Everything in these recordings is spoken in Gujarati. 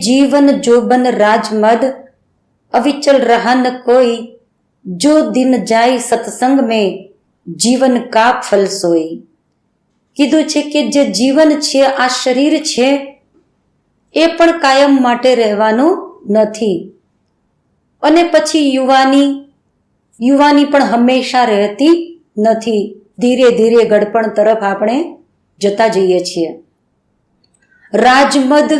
जीवन जोबन राजमद अविचल रहा न कोई, जो दिन जाय सत्संग में जीवन का फल सोई। कीधुं छे के जे जीवन छे आ शरीर छे ए पण कायम माटे रहेवानुं नथी। अने पछी युवानी पण हमेशा रहती नथी। धीरे धीरे गड़पण तरफ आपणे जता जईए छीए। राजमद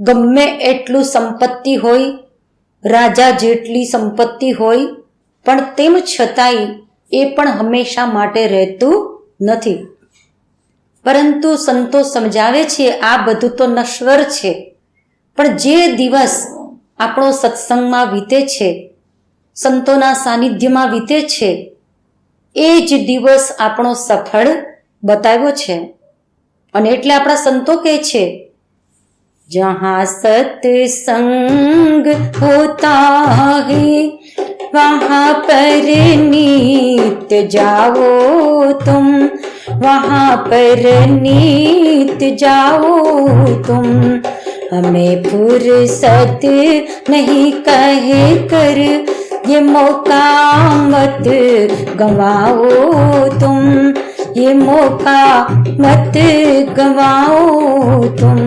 गमे एटलू संपत्ति होय, राजा जेटली संपत्ति होय, पण तेम छतांय ए पण हमेशा माटे रहेतुं नथी। परंतु संतो समजावे छे आ बधुं तो नश्वर छे, पण जे दिवस आपणो सत्संगमां वीते छे, संतोना सानिध्यमां वीते छे, ए ज दिवस आपणो सफल बताव्यो छे। अने एटले आपणा संतो कहे छे, जहां सत्संग होता है वहां पर नित्य जाओ तुम, वहां पर नित्य जाओ तुम। हमें फुर्सत नहीं कहे कर ये मौका मत गवाओ तुम, ये मौका मत गवाओ तुम।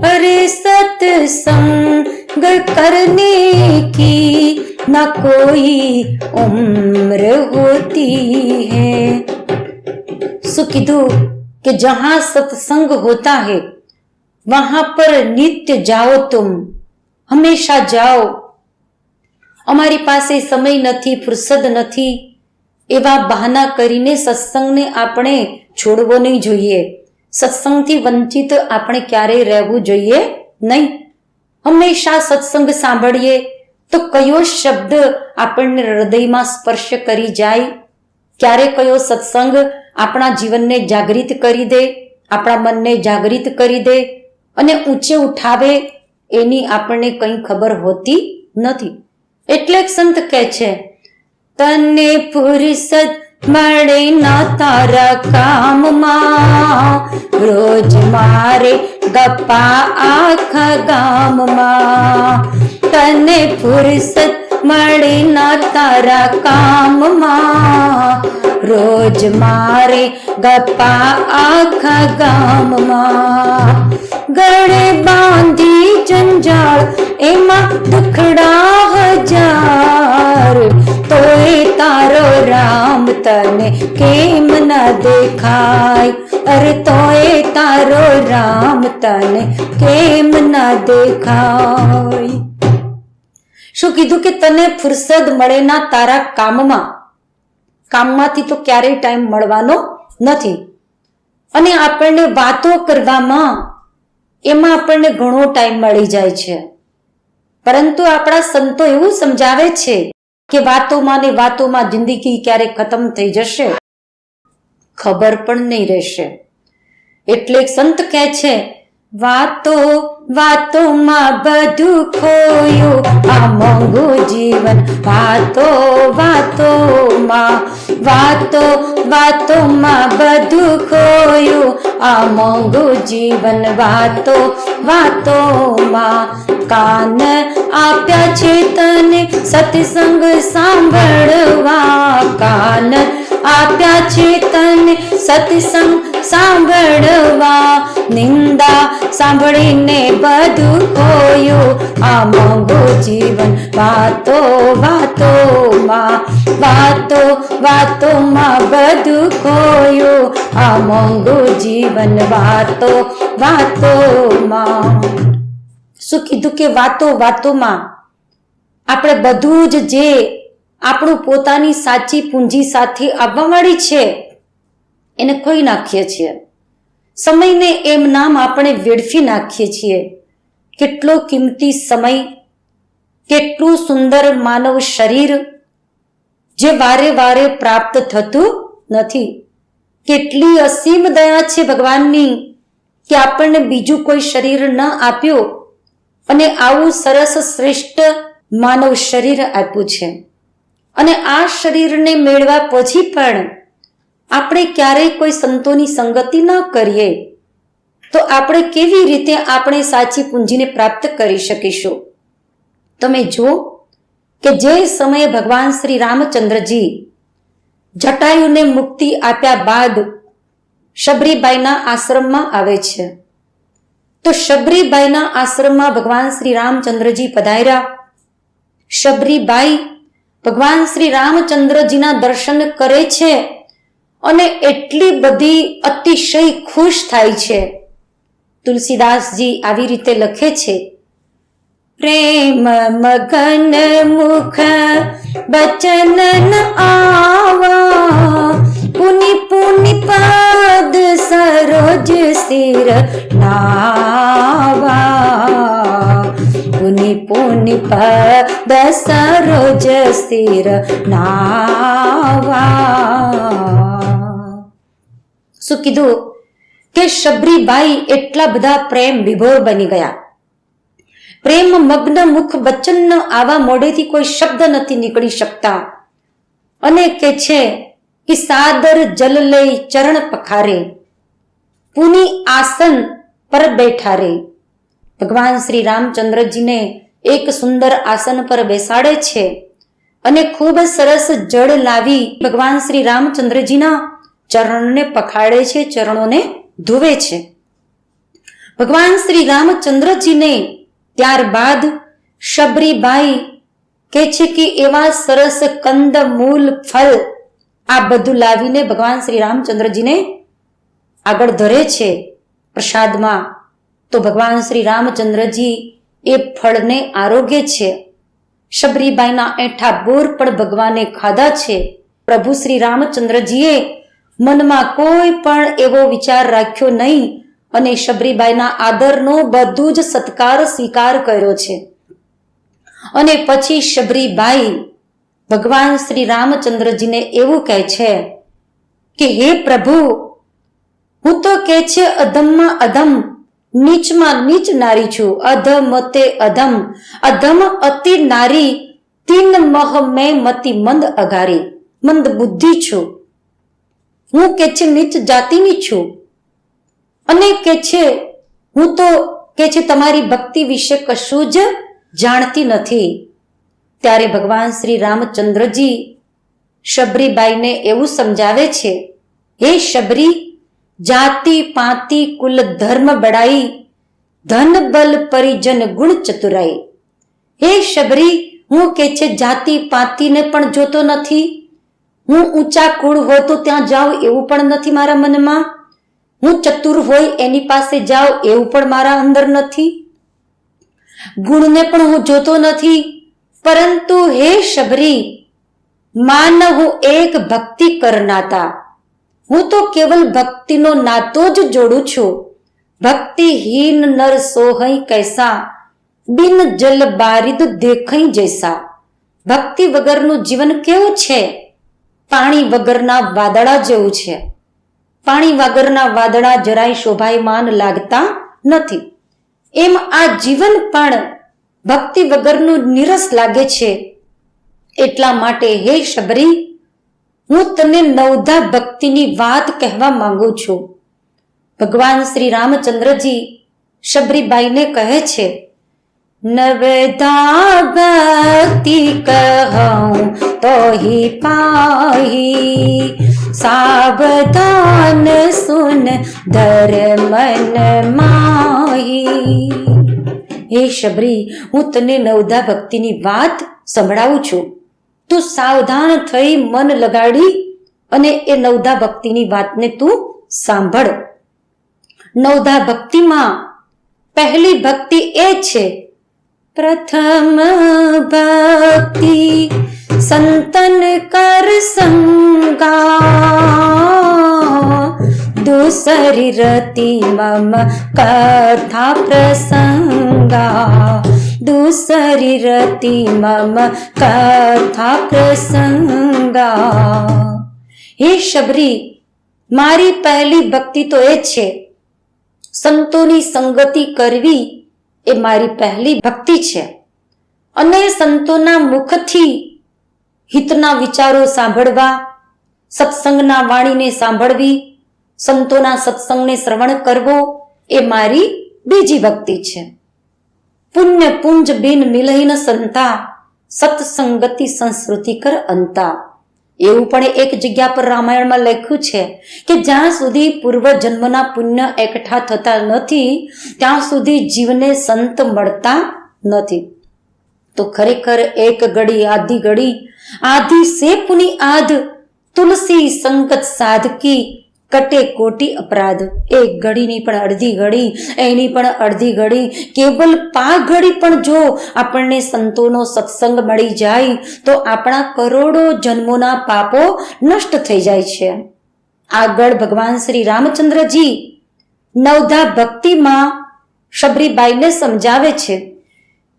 अरे सत्संग करने की न कोई उम्र होती है। सो कीधुं कि जहां सत्संग होता है वहां पर नित्य जाओ तुम, हमेशा जाओ। अमारी पासे समय नथी, फुरसद नथी, एवा बहाना करीने सत्संगने आपणे छोड़वो नहीं जोईए। सत्संगथी वंचित आपणे क्यारेय रहेवुं जोईए नहीं। हमेशा सत्संग सांभळीए तो कयो शब्द आपणे हृदयमां स्पर्श करी जाय, क्यारे कयो सत्संग आपणा जीवनने जागृत करी दे, आपणा मनने जागृत करी दे अने ऊंचे उठावे, एनी आपणे कई खबर होती नथी। एटले संत कहे छे, तने फुरसत मळे ना तारा काममां, रोज मारे गप्पा आखा गाममां। तने फुरसत मळे ना तारा काममां, रोज मारे गप्पा आखा गाममां। गळे बांधी जंजाळ एमां दुखड़ा हजार, तोय तारो राम तने केम न देखाय। अरे तोय तारो राम तने केम न देखाय। शुं कीधुं के तने फुरसद मळे ना तारा काममां, काममांथी तो क्यारेय टाइम मळवानो नथी। अने आपणे वातो करवामां एमां आपणे घणो टाइम मळी जाय छे। परंतु आपणा संतो एवुं समजावे छे के वातोमां ने वातोमां जिंदगी क्यारे खत्म थई जशे, खबर पण नहीं रहेशे। एटले संत कहे छे, वातो वातो मां बधुं खोयो आ मोंघू जीवन। वातो वातो मां, वातो वातो मां बधुं खोयो आ मोंघू जीवन। वातो वातो मां, कान आप्या छे तने सत्संग सांभळवा। कान आप्या छे तने सत्संग सांभळवा। निंदा सांभळीने बधुं खोયું आ मोंघू जीवन। वातो वातो मां, वातो वातो मां बधुं खोયું आ मोंघू जीवन। वातो वातो मां। શું કીધું કે વાતો વાતોમાં આપણે બધું જ જે આપણું પોતાની સાચી પૂંજી સાથે આવવાવાળી છે એને ખોઈ નાખીએ છીએ। સમયને એમ નામ આપણે વેડફી નાખીએ છીએ। કેટલો કિંમતી સમય, કેટલું સુંદર માનવ શરીર જે વારે વારે પ્રાપ્ત થતું નથી। કેટલી અસીમ દયા છે ભગવાનની કે આપણને બીજું કોઈ શરીર ન આપ્યું અને આવું સરસ શ્રેષ્ઠ માનવ શરીર આપ્યું છે। અને આ શરીરને મેળવ્યા પછી પણ આપણે ક્યારેય કોઈ સંતોની સંગતિ ન કરીએ તો આપણે કેવી રીતે આપણે સાચી પૂંજીને પ્રાપ્ત કરી શકીશું? તમે જુઓ કે જે સમયે ભગવાન શ્રી રામચંદ્રજી જટાયુને મુક્તિ આપ્યા બાદ શબરીબાઈના આશ્રમમાં આવે છે, તો શબરીબાઈના આશ્રમમાં ભગવાન શ્રી રામચંદ્રજી પધાર્યા. શબરીબાઈ ભગવાન શ્રી રામચંદ્રજીના દર્શન કરે છે અને એટલી બધી અતિશય ખુશ થાય છે. તુલસીદાસજી આવી રીતે લખે છે, પ્રેમ મગન મુખ બચન ન આવા, પુનિ પુનિ પદ સરોજ સિર નાવા, પુનિ પુનિ પદ સરોજ સિર નાવા. શું કીધું કે શબરીબાઈ એટલા બધા પ્રેમ વિભોર બની ગયા. પ્રેમ મગ્ન મુખ બચન આવા મોઢેથી કોઈ શબ્દ નથી નીકળી શકતા. અને કે છે કે સાદર જલ લઈ ચરણ પખારે, પુની આસન પર બેઠા રે. ભગવાન શ્રી રામચંદ્રજીને એક સુંદર આસન પર બેસાડે છે અને ખૂબ સરસ જળ લાવી ભગવાન શ્રી રામચંદ્રજીના ચરણને પખાડે છે, ચરણોને ધોવે છે. ભગવાન શ્રી રામચંદ્રજીને ત્યારબાદ શબરીબાઈ કે છે કે એવા સરસ કંદ મૂલ ફળ આ બધું લાવીને ભગવાન શ્રી રામચંદ્રજીને આગળ ધરે છે પ્રસાદમાં. તો ભગવાન શ્રી રામચંદ્રજી એ ફળને આરોગ્ય છે. શબરીબાઈના એઠા બોર પણ ભગવાને ખાધા છે. પ્રભુ શ્રી રામચંદ્રજીએ મનમાં કોઈ પણ એવો વિચાર રાખ્યો નહીં અને શબરીબાઈના આદરનો બધું જ સત્કાર સ્વીકાર કર્યો છે. અને પછી શબરીબાઈ ભગવાન શ્રી રામચંદ્રજીને એવું કહે છે કે હે પ્રભુ, હું તો કે છે અધમમાં અધમ, નીચમાં નીચ નારી છું. અધમતે અધમ, અધમ અતિ નારી, તીન મહ મેં મતિ મંદ અઘારી. મંદ બુદ્ધિ છું, હું કે છે નીચ જાતિની છું અને કે છે હું તો કે છે તમારી ભક્તિ વિશે કશું જ જાણતી નથી. ત્યારે ભગવાન શ્રી રામચંદ્રજી શબરીબાઈને એવું સમજાવે છે, હે શબરી, જાતિ પાતિ કુલ ધર્મ બડાઈ, ધન બલ પરિજન ગુણ ચતુરાઈ. હે શબરી, હું કે છે જાતિ પાતિને પણ જોતો નથી. હું ઊંચા કુળ હોય તો ત્યાં જાઉં એવું પણ નથી મારા મનમાં. હું ચતુર હોય એની પાસે જાઉં એવું પણ મારા અંદર નથી. ગુણને પણ હું જોતો નથી. પરંતુ હે શબરી, માન હું એક ભક્તિ કરનાતા. હું તો કેવલ ભક્તિનો નાતો જ જોડું છું. ભક્તિહીન નર સોહઈ કૈસા, બિન જલ બારિદ દેખઈ જૈસા. ભક્તિ વગરનું જીવન કેવું છે? પાણી વગરના વાદળા જેવું છે. પાણી વગરના વાદળા જરાય શોભાયમાન લાગતા નથી. એમ આ જીવન પણ ભક્તિ વગરનું નીરસ લાગે છે. એટલા માટે હે શબરી, હું તને નવધા ભક્તિની વાત કહેવા માંગુ છું. ભગવાન શ્રી રામચંદ્રજી શબરીબાઈને કહે છે, નવધા ભક્તિ કહું તો હી પાહી, સાવધાન સુન ધર્મન માહી. હે શબરી, હું તને નવધા ભક્તિની વાત સંભળાવું છું. તું સાવધાન થઈ મન લગાડી અને એ નવધા ભક્તિની વાતને તું સાંભળ. નવધા ભક્તિમાં પહેલી ભક્તિ એ છે, પ્રથમ ભક્તિ સંતન કર સંગા, દૂસરી રતિ મમ કથા પ્રસંગા, દૂસરી રતિ મમ કથા પ્રસંગા. હે શબરી, મારી પહેલી ભક્તિ તો એ છે, સંતોની સંગતિ કરવી એ મારી પહેલી ભક્તિ છે. અને સંતોના મુખથી હિતના વિચારો સાંભળવા, સત્સંગના વાણીને સાંભળવી, સંતોના સત્સંગને શ્રવણ કરવો, એ મારી બીજી ભક્તિ છે. પુણ્ય પુંજ બિન મિલહીન સંતા, સત્સંગતિ સંસ્કૃતિ કર અંતા. એવું પણ એક જગ્યા પર રામાયણમાં લખ્યું છે કે જ્યાં સુધી પૂર્વ જન્મના પુણ્ય એકઠા થતા નથી ત્યાં સુધી જીવને સંત મળતા નથી. તો ખરેખર એક ઘડી આધી સે પુની આધ, તુલસી સંગત સાધકી કટે કોટી અપરાધ. એક ઘડીની પણ અડધી ઘડી, એની પણ અડધી ઘડી, કેવલ 5 ઘડી પણ જો આપણને સંતોનો સત્સંગ મળી જાય તો આપણા કરોડો જન્મોના પાપો નષ્ટ થઈ જાય છે. આગળ ભગવાન શ્રી રામચંદ્રજી નવધા ભક્તિમાં શબરીબાઈને સમજાવે છે,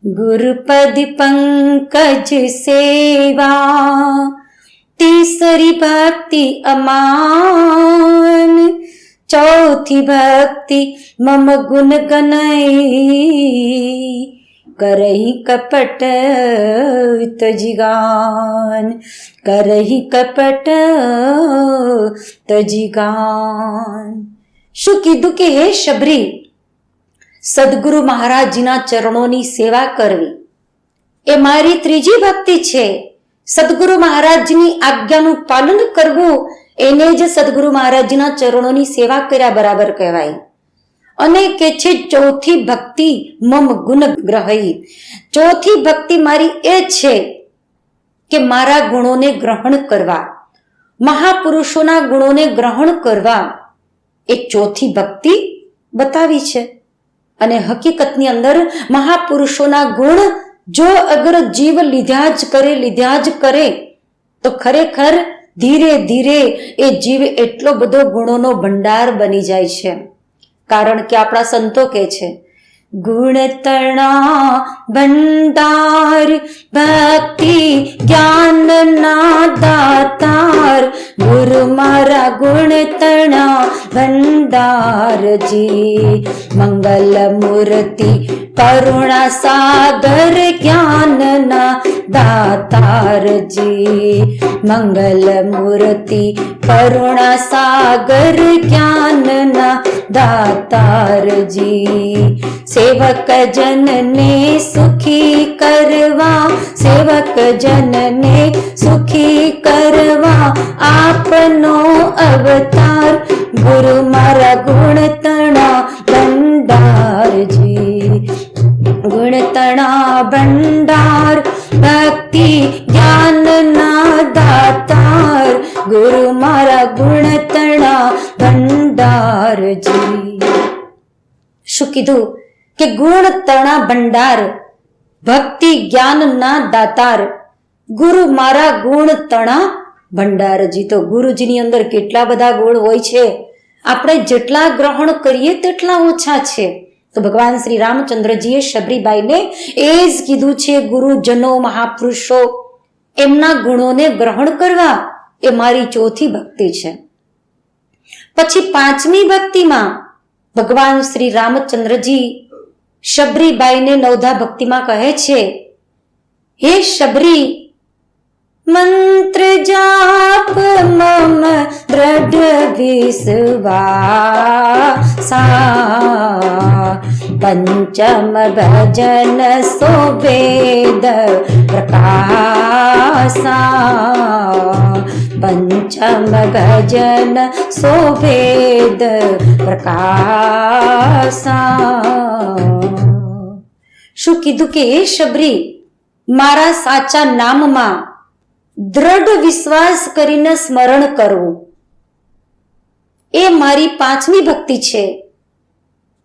ગુરુપદ પંકજ સેવા, तीसरी भक्ति अमान, चौथी भक्ति मम गुण गनई, करही कपट तजिगान, करही कपट तजिगान. શું કીધું કે હે શબરી, સદગુરુ મહારાજજીના ચરણોની સેવા કરવી એ મારી ત્રીજી ભક્તિ છે. સદગુરુ મહારાજજીની આજ્ઞાનું પાલન કરવું એને જ સદગુરુ મહારાજજીના ચરણોની સેવા કર્યા બરાબર કહેવાય. અને કે છે ચોથી ભક્તિ મમ ગુણ ગ્રહી. ચોથી ભક્તિ મારી એ છે કે મારા ગુણોને ગ્રહણ કરવા, મહાપુરુષોના ગુણોને ગ્રહણ કરવા. એ ચોથી ભક્તિ બતાવી છે. અને હકીકતની અંદર મહાપુરુષોના ગુણ જો અગર જીવ લીધા જ કરે તો ખરેખર ધીરે ધીરે એ જીવ એટલો બધો ગુણોનો ભંડાર બની જાય છે. કારણ કે આપણા સંતો કહે છે, ગુણતણા ભંડાર ભક્તિ જ્ઞાનના દાતાર, ગુરુ મારા ગુણતણા ભંડારજી, મંગલ મૂર્તિ કરુણા સાગર જ્ઞાનના દાતારજી, મંગલ મૂર્તિ કરુણા સાગર જ્ઞાનના દાતારજી. સેવક જનને સુખી કરવા, સેવક જનને સુખી કરવા આપનો અવતાર, ગુરુ મારા ગુણતણા ભંડારજી, ગુણતણા ભંડાર ભક્તિ જ્ઞાનના દાતાર, ગુરુ મારા ગુણતણા ભંડારજી. શું કીધું કે ગુણતણા ભંડાર ભક્તિ જ્ઞાનના દાતાર, ગુરુ મારા ગુણતણા ભંડારજી. તો ગુરુજીની અંદર કેટલા બધા ગુણ હોય છે, આપણે જેટલા ગ્રહણ કરીએ તેટલા ઓછા છે. તો ભગવાન શ્રી રામચંદ્રજીએ શબરીબાઈને એ જ કીધું છે, ગુરુજનો મહાપુરુષો એમના ગુણોને ગ્રહણ કરવા એ મારી ચોથી ભક્તિ છે. પછી 5મી ભક્તિમાં ભગવાન શ્રી રામચંદ્રજી શબરીબાઈને નવધા ભક્તિમાં કહે છે, હે શબરી, મંત્ર જાપ મમ દ્રઢ વિશ્વાસા, પંચમ ભજન સો વેદ પ્રકાશા, પંચમ ભજન સો વેદ પ્રકાશા. શું કીધું કે હે શબરી, મારા સાચા નામમાં દ્રઢ વિશ્વાસ કરીને સ્મરણ કરવું એ મારી 5મી ભક્તિ છે.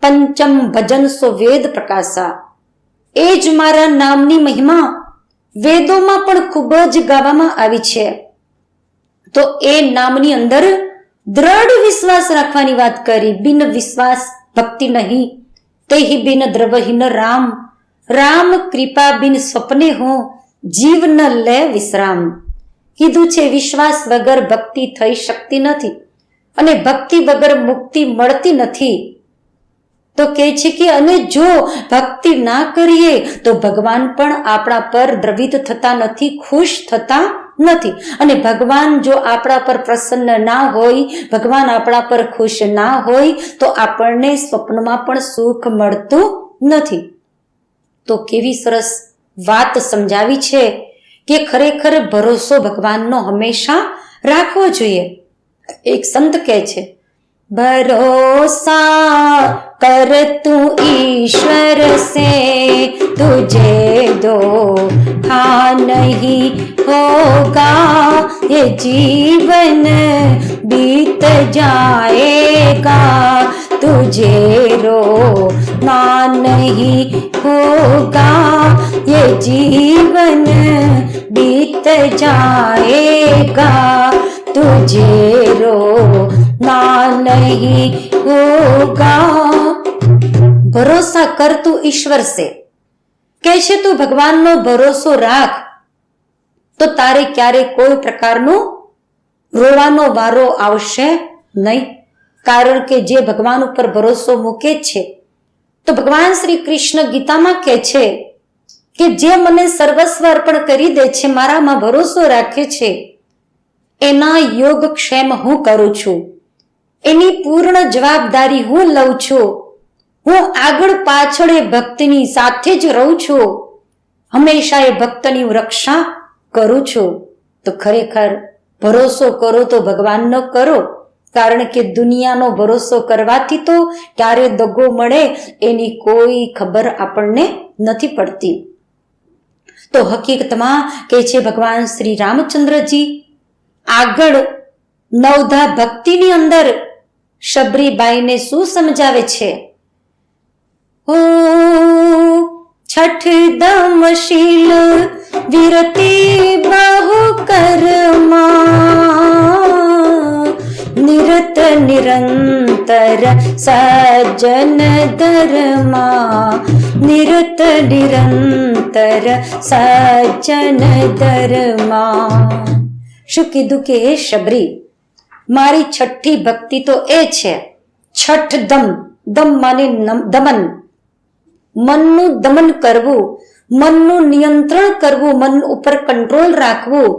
પંચમ ભજન સો વેદ પ્રકાશા, એ જ મારા નામની મહિમા વેદોમાં પણ ખૂબ જ ગાવામાં આવી છે. તો એ નામની અંદર દ્રઢ વિશ્વાસ રાખવાની વાત કરી. બિન વિશ્વાસ ભક્તિ નહીં, તેહી બિન દ્રવહીન રામ, રામ કૃપા બિન સ્વપ્ને હો, જીવ ન લે વિશ્રામ. કીધું છે વિશ્વાસ વગર ભક્તિ થઈ શકતી નથી અને ભક્તિ વગર મુક્તિ મળતી નથી. તો કહે છે કે અને જો ભક્તિ ના કરીએ તો ભગવાન પણ આપણા પર દ્રવિત થતા નથી, ખુશ થતા નથી. અને ભગવાન જો આપણા પર પ્રસન્ન ના હોય, ભગવાન આપણા પર ખુશ ના હોય તો આપણને સ્વપ્નમાં પણ સુખ મળતું નથી. તો કેવી સરસ વાત સમજાવી છે કે ખરેખર ભરોસો ભગવાનનો હંમેશા રાખવો જોઈએ. એક સંત કહે છે, ભરોસા કર તું ઈશ્વર સે, તુझे धोखा नहीं होगा, ये जीवन बीत जाएगा, तुझे रोना नहीं होगा, ये जीवन बीत जाएगा, तुझे रोना नहीं होगा. ભરોસા કર તું ઈશ્વર સે, કહે છે તું ભગવાનનો ભરોસો રાખ તો તારે ક્યારે કોઈ પ્રકારનો રોવાનો વારો આવશે નહીં. કારણ કે જે ભગવાન ઉપર ભરોસો મૂકે છે, તો ભગવાન શ્રી કૃષ્ણ ગીતામાં કહે છે કે જે મને સર્વસ્વ અર્પણ કરી દે છે, મારામાં ભરોસો રાખે છે, એના યોગક્ષેમ હું કરું છું, એની પૂર્ણ જવાબદારી હું લઉં છું, હું આગળ પાછળ એ ભક્તની સાથે જ રહું છું, હંમેશા એ ભક્તની રક્ષા કરું છું. તો ખરેખર ભરોસો કરો તો ભગવાનનો કરો, કારણ કે દુનિયાનો ભરોસો કરવાથી તો ક્યારે દગો મળે એની કોઈ ખબર આપણને નથી પડતી. તો હકીકતમાં કે છે ભગવાન શ્રી રામચંદ્રજી આગળ નવધા ભક્તિની અંદર શબરીબાઈને શું સમજાવે છે? ઓ છઠ દમશીલ વિરતી બહુ કરમાં, નિરત નિરંતર સજ્જન ધર્મા, નિરત નિરંતર સજ્જન ધર્મા. શું કીધું કે હે શબરી, મારી છઠ્ઠી ભક્તિ તો એ છે, છઠ દમ, દમ માને દમન, મનનું દમન કરવું, મનનું નિયંત્રણ કરવું, મન ઉપર કંટ્રોલ રાખવું,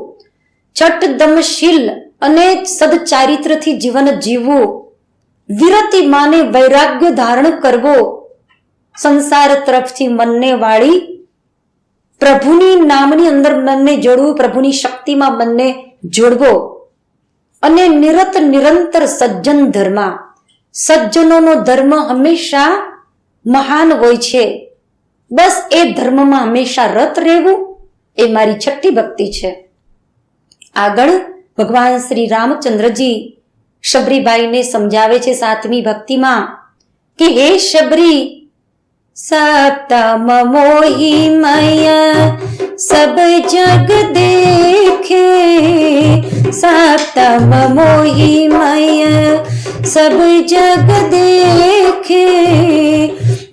છઠ દમશીલ અને સદચારિત્રથી જીવન જીવવું, વિરતિ માને વૈરાગ્ય ધારણ કરવો, સંસાર તરફથી મનને વાળી પ્રભુની નામની અંદર મનને જોડવું, પ્રભુની શક્તિમાં મનને જોડવો, અને નિરત નિરંતર સજ્જન ધર્મ, સજ્જનોનો ધર્મ હંમેશા મહાન હોય છે, બસ એ ધર્મમાં હંમેશા રત રહેવું, એ મારી છઠ્ઠી ભક્તિ છે. આગળ ભગવાન શ્રી રામચંદ્રજી શબરીબાઈને સમજાવે છે સાતમી ભક્તિમાં કે હે શબરી, સપ્તમ મોહિમય સબ જગ દેખે, સપ્તમ મોહિમય સબ જગ દેખે,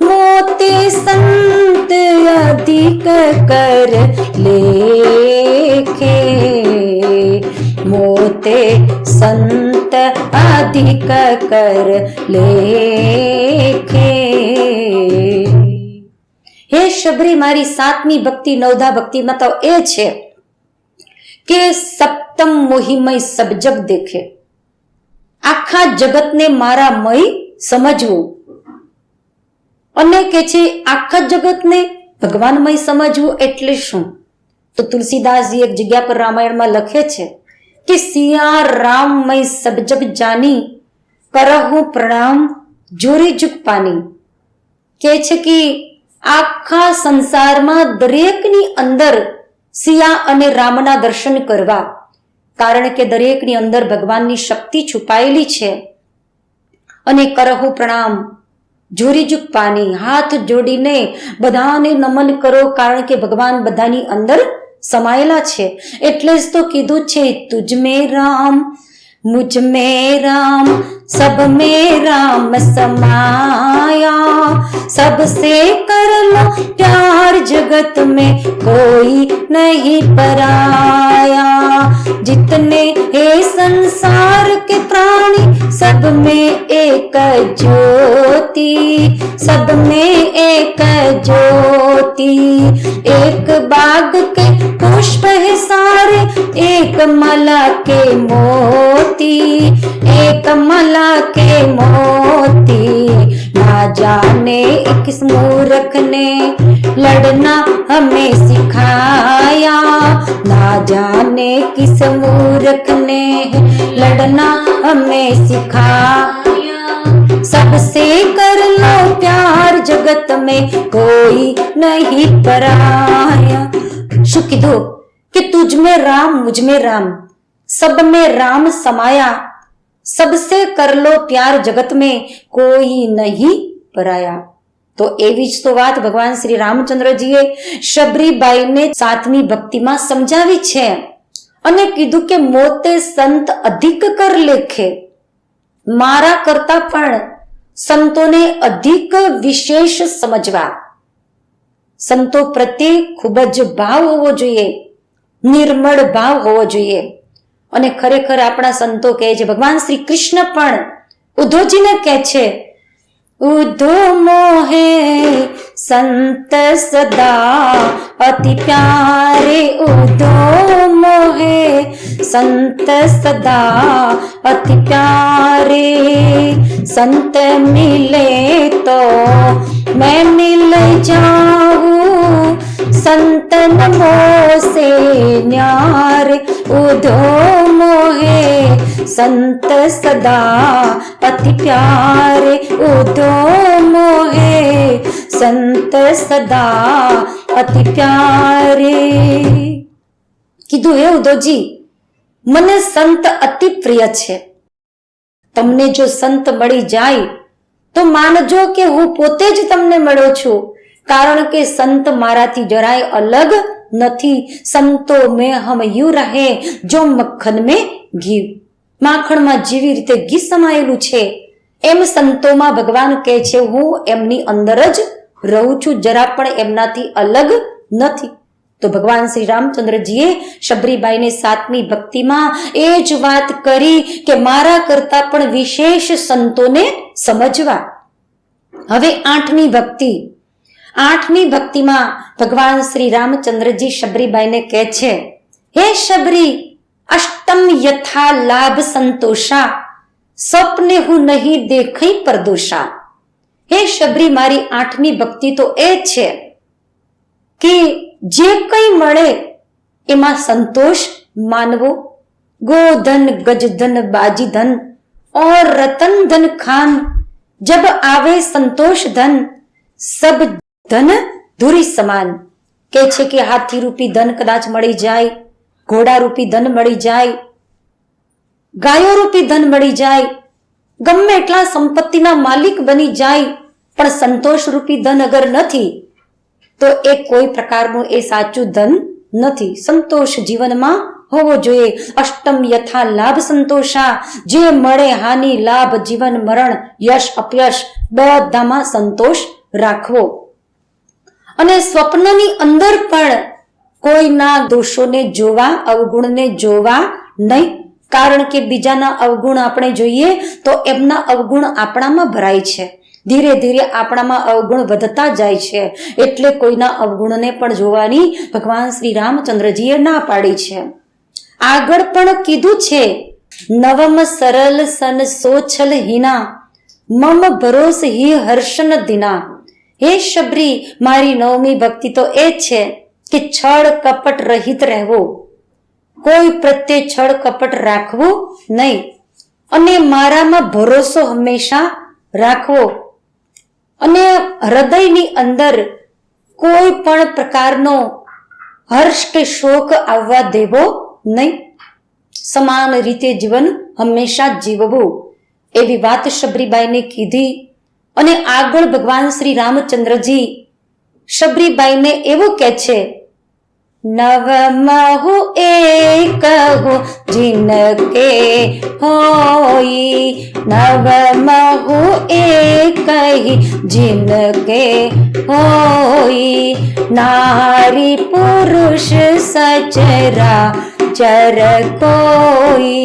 મોતે સંત અધિક કર લેખે, મોતે સંત અધિક કર લેખે. હે શબરી, મારી સાતમી ભક્તિ નવધા ભક્તિમાં તો એ છે કે સપ્તમ મોહિમય સબ જગ દેખે, આખા જગતને મારા મય સમજવું, અને કે છે આખા જગતને ભગવાનમય સમજવું એટલે શું? તો તુલસીદાસજી એક જગ્યા પર રામાયણમાં લખે છે કે સિયા રામમય સબ જગ જાની, કરહું પ્રણામ જોરી જુગ પાની. કે છે કે આખા સંસારમાં દરેકની અંદર સિયા અને રામના દર્શન કરવા, કારણ કે દરેકની અંદર ભગવાનની શક્તિ છુપાયેલી છે. અને કરહું પ્રણામ જોરી જુગ પાની, હાથ જોડીને બધાને નમન કરો, કારણ કે ભગવાન બધાની અંદર સમાયેલા છે. એટલે જ તો કીધું છે તુજ મેં રામ मुझ में राम सब में राम समाया, सबसे कर लो प्यार जगत में कोई नहीं पराया। जितने हे संसार के प्राणी सब में एक ज्योति, सब में एक ज्योति। एक बाग के पुष्प है सारे, एक माला के मोती, एक माला के मोती। ना जाने किस मूर्ख ने लड़ना हमें सिखाया, ना जाने किस मूर्ख ने लड़ना हमें सिखाया। सबसे कर लो प्यार, जगत में कोई नहीं पराया। શું કીધું કે तुझ में राम मुझ में राम, सब में राम समाया, सबसे कर लो प्यार, जगत में कोई नहीं पराया। તો એવી જ તો વાત ભગવાન શ્રી રામચંદ્રજીએ શબરીબાઈને 7મી ભક્તિમાં સમજાવી છે અને કીધું કે મોતે સંત અધિક કર લેખે, મારા કરતા પણ સંતોને અધિક વિશેષ સમજવા, સંતો પ્રત્યે ખૂબ જ ભાવ હોવો જોઈએ, નિર્મળ ભાવ હોવો જોઈએ। અને ખરેખર આપણા સંતો કહે છે, ભગવાન શ્રી કૃષ્ણ પણ ઉદ્ધવજીને કહે છે, उद्धो मोहे संत सदा अति प्यारे, उद्धो मोहे संत सदा अति प्यारे। संत मिले तो मैं मिल जाऊं, संतन मोह से न्यारे। उद्धो मोहे संत सदा अति प्यारे, उद्धो मोहे संत सदा अति प्यारे। કીધું હે ઉદ્ધવજી, મને સંત અતિ પ્રિય છે, તમને જો સંત મળી જાય તો માનજો કે હું પોતે જ તમને મળ્યો છું, કારણ કે સંત મારાથી જરાય અલગ નથી। સંતો મેં હમ યું રહે જો મક્ખન મેં ઘી, માખણમાં જેવી રીતે ઘી સમાયેલું છે એમ સંતોમાં ભગવાન કહે છે હું એમની અંદર જ રહું છું, જરા પણ એમનાથી અલગ નથી। તો ભગવાન શ્રી રામચંદ્રજીએ શબરીબાઈને 7મી ભક્તિમાં એ જ વાત કરી કે મારા કરતા પણ વિશેષ સંતોને સમજવા। હવે 8મી ભક્તિ, 8મી ભક્તિમાં ભગવાન શ્રી રામચંદ્રજી શબરીબાઈને કહે છે, હે શબરી, અષ્ટમ યથા લાભ સંતોષા, સ્વપ્ને હું નહીં દેખઈ પરદોષા। હે શબરી, મારી 8મી ભક્તિ તો એ છે કે જે કંઈ મળે એમાં સંતોષ માનવો। गोधन गजधन बाजी धन और रतन धन खान, जब आवे संतोष धन सब धन धूरी સમાન। કે છે કે હાથી રૂપી ધન કદાચ મળી જાય, ઘોડા રૂપી ધન મળી જાય, ગાયો રૂપી ધન મળી જાય, ગમે એટલા સંપત્તિના માલિક બની જાય, પણ સંતોષ રૂપી ધન અગર નથી તો એ કોઈ પ્રકારનું એ સાચું ધન નથી। સંતોષ જીવનમાં હોવો જોઈએ। અષ્ટમ યથા લાભ સંતોષા, જે મળે હાનિ લાભ જીવન મરણ યશ અપયશ બધામાં સંતોષ રાખવો। અને સ્વપ્નની અંદર પણ કોઈના દોષોને જોવા, અવગુણને જોવા નહીં, કારણ કે બીજાના અવગુણ આપણે જોઈએ તો એમના અવગુણ આપણામાં ભરાય છે, ધીરે ધીરે આપણામાં અવગુણ વધતા જાય છે, એટલે કોઈના અવગુણને પણ જોવાની ભગવાન શ્રી રામચંદ્રજીએ ના પાડી છે। આગળ પણ કીધું છે, નવમ સરલ સન સોછલ હીના, મમ ભરોસ હી હર્ષન દિના। હે શબરી, મારી 9મી ભક્તિ તો એ છે કે છળ કપટ રહિત રહેવો, કોઈ પ્રત્યે છળ કપટ રાખવું નહીં, અને મારામાં ભરોસો હંમેશા રાખવો, અને હૃદયની અંદર કોઈ પણ પ્રકારનો હર્ષ કે શોક આવવા દેવો નહીં, સમાન રીતે જીવન હંમેશા જીવવું, એવી વાત શબરીબાઈને કીધી। અને આગળ ભગવાન શ્રી રામચંદ્રજી શબરીબાઈને એવું કહે છે, નવમહુ એકહુ જિનકે હોઈ, નવમહુ એકહી જિનકે હોઈ, નારી પુરુષ સચરા चर कोई,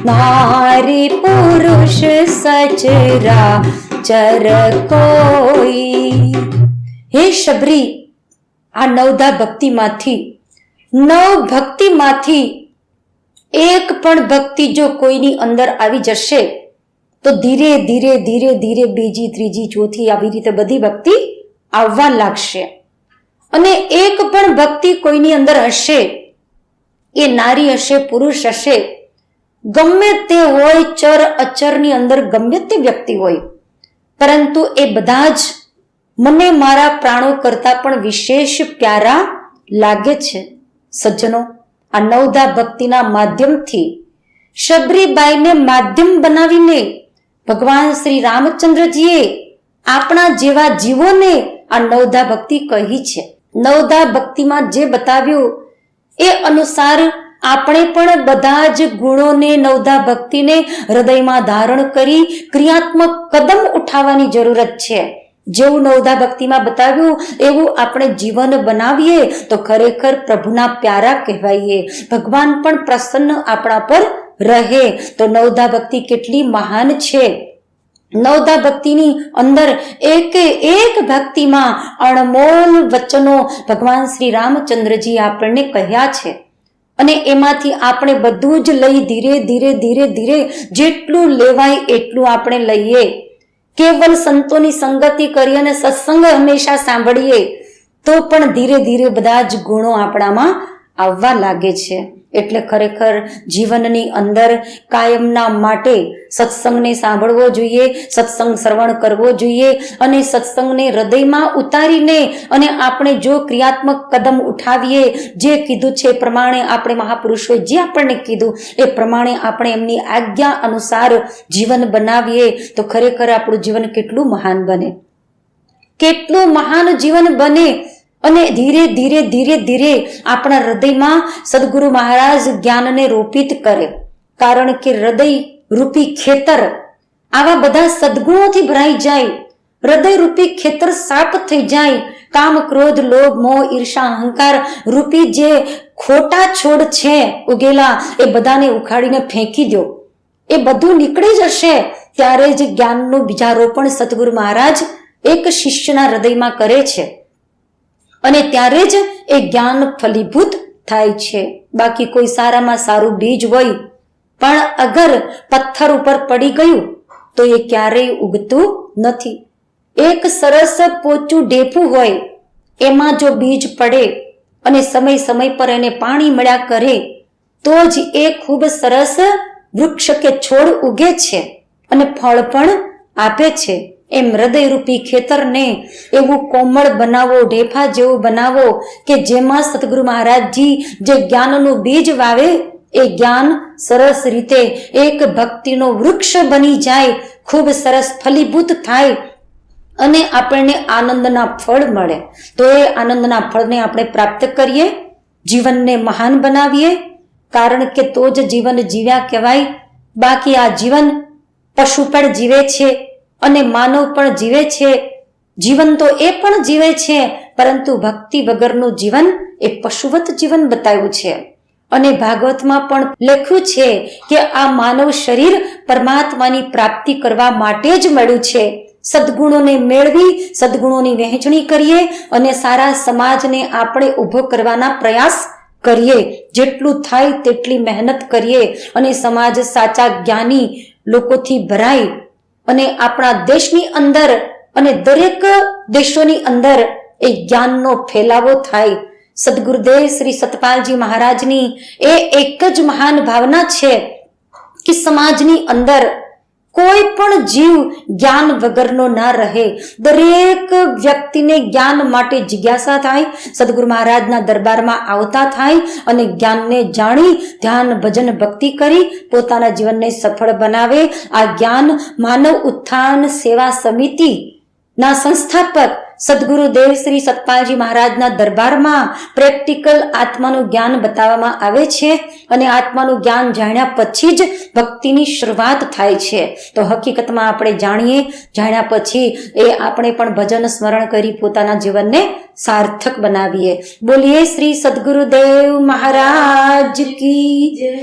नारी पुरुष सचरा चर कोई। हे शबरी, આ નવધા ભક્તિમાંથી, નવ ભક્તિમાંથી એક પણ ભક્તિ જો કોઈની અંદર આવી જશે તો ધીરે ધીરે ધીરે ધીરે બીજી, ત્રીજી, ચોથી આવી રીતે બધી ભક્તિ આવવા લાગશે. અને એક પણ ભક્તિ કોઈની અંદર હશે, એ નારી હશે, પુરુષ હશે, ગમે તે હોય, ચર અચરની અંદર ગમે તે વ્યક્તિ હોય, પરંતુ એ બધા જ મને મારા પ્રાણો કરતા પણ વિશેષ પ્યારા લાગે છે. સજ્જનો, આ નવધા ભક્તિના માધ્યમથી શબરીબાઈને માધ્યમ બનાવીને ભગવાન શ્રી રામચંદ્રજીએ આપણા જેવા જીવોને આ નવધા ભક્તિ કહી છે. નવધા ભક્તિમાં જે બતાવ્યું એ અનુસાર આપણે પણ બધા જ ગુણોને, નવધા ભક્તિને હૃદયમાં ધારણ કરી ક્રિયાત્મક કદમ ઉઠાવવાની જરૂરત છે. જેવું નવધા ભક્તિમાં બતાવ્યું એવું આપણે જીવન બનાવીએ તો ખરેખર પ્રભુના પ્યારા કહેવાઈએ. ભગવાન પણ પ્રસન્ન આપણા પર રહે. તો નવધા ભક્તિ કેટલી મહાન છે. નવધા ભક્તિની અંદર એક એક ભક્તિમાં અણમોલ વચનો ભગવાન શ્રી રામચંદ્રજી આપણને કહ્યા છે. અને એમાંથી આપણે બધું જ લઈ ધીરે ધીરે ધીરે ધીરે જેટલું લેવાય એટલું આપણે લઈએ. કેવલ સંતોની સંગતિ કરી અને સત્સંગ હંમેશા સાંભળીએ તો પણ ધીરે ધીરે બધા જ ગુણો આપણામાં આવવા લાગે છે. એટલે ખરેખર જીવનની અંદર કાયમના માટે સત્સંગને સાંભળવો જોઈએ, સત્સંગ શ્રવણ કરવો જોઈએ અને સત્સંગને હૃદયમાં ઉતારીને અને આપણે જો ક્રિયાત્મક કદમ ઉઠાવીએ, જે કીધું છે એ પ્રમાણે, આપણે મહાપુરુષોએ જે આપણને કીધું એ પ્રમાણે આપણે એમની આજ્ઞા અનુસાર જીવન બનાવીએ તો ખરેખર આપણું જીવન કેટલું મહાન બને, કેટલું મહાન જીવન બને. અને ધીરે ધીરે ધીરે ધીરે આપણા હૃદયમાં સદગુરુ મહારાજ જ્ઞાનને રોપિત કરે. કારણ કે હૃદય રૂપી ખેતર આવા બધા સદગુણોથી ભરાઈ જાય, હૃદય રૂપી ખેતર સાફ થઈ જાય. કામ, ક્રોધ, લોભ, મોહ, ઈર્ષા, અહંકાર રૂપી જે ખોટા છોડ છે ઉગેલા, એ બધાને ઉખાડીને ફેંકી દો. એ બધું નીકળી જશે ત્યારે જ જ્ઞાનનું બીજારોપણ સદગુરુ મહારાજ એક શિષ્યના હૃદયમાં કરે છે અને ત્યારે જ એ જ્ઞાન ફલીભૂત થાય છે. બાકી કોઈ સારામાં સારું બીજ હોય પણ અગર પથ્થર ઉપર પડી ગયું તો એ ક્યારેય ઉગતું નથી. એક સરસ પોચું ઢેફું હોય, એમાં જો બીજ પડે અને સમય સમય પર એને પાણી મળ્યા કરે તો જ એ ખૂબ સરસ વૃક્ષ કે છોડ ઉગે છે અને ફળ પણ આપે છે. એમ હૃદયરૂપી ખેતરને એવું કોમળ બનાવો, ઢેફા જેવું બનાવો કે જેમાં સદગુરુ મહારાજજી જે જ્ઞાનનું બીજ વાવે એ જ્ઞાન સરસ રીતે એક ભક્તિનો વૃક્ષ બની જાય, ખૂબ સરસ ફલીભૂત થાય અને આપણને આનંદના ફળ મળે. તો એ આનંદના ફળને આપણે પ્રાપ્ત કરીએ, જીવનને મહાન બનાવીએ. કારણ કે તો જ જીવન જીવ્યા કહેવાય. બાકી આ જીવન પશુ પણ જીવે છે અને માનવ પણ જીવે છે. જીવન તો એ પણ જીવે છે, પરંતુ ભક્તિ વગરનું જીવન એ પશુવત જીવન બતાવ્યું છે. અને ભાગવતમાં પણ લખ્યું છે કે આ માનવ શરીર પરમાત્માની પ્રાપ્તિ કરવા માટે જ મળ્યું છે. સદગુણોને મેળવી, સદગુણોની વહેંચણી કરીએ અને સારા સમાજને આપણે ઊભો કરવાના પ્રયાસ કરીએ. જેટલું થાય તેટલી મહેનત કરીએ અને સમાજ સાચા જ્ઞાની લોકોથી ભરાય અને આપણા દેશની અંદર અને દરેક દેશોની અંદર એ જ્ઞાનનો ફેલાવો થાય. સદગુરુદેવ શ્રી સતપાલજી મહારાજની એ એક જ મહાન ભાવના છે કે સમાજની અંદર કોઈ પણ જીવ જ્ઞાન વગરનો ના રહે. દરેક વ્યક્તિને જ્ઞાન માટે જિજ્ઞાસા થાય, સદગુરુ મહારાજના દરબારમાં આવતા થાય અને જ્ઞાનને જાણી ધ્યાન, ભજન, ભક્તિ કરી પોતાના જીવનને સફળ બનાવે. આ જ્ઞાન માનવ ઉત્થાન સેવા સમિતિ ના સંસ્થાપક સદગુરુદેવ શ્રી સતપાલજી મહારાજના દરબારમાં પ્રેક્ટિકલ આત્માનું જ્ઞાન બતાવવામાં આવે છે અને આત્માનું જ્ઞાન જાણ્યા પછી જ ભક્તિની શરૂઆત થાય છે. તો હકીકતમાં આપણે જાણ્યા પછી એ આપણે પણ ભજન સ્મરણ કરી પોતાના જીવનને સાર્થક બનાવીએ. બોલીએ શ્રી સદગુરુદેવ મહારાજ કી જય.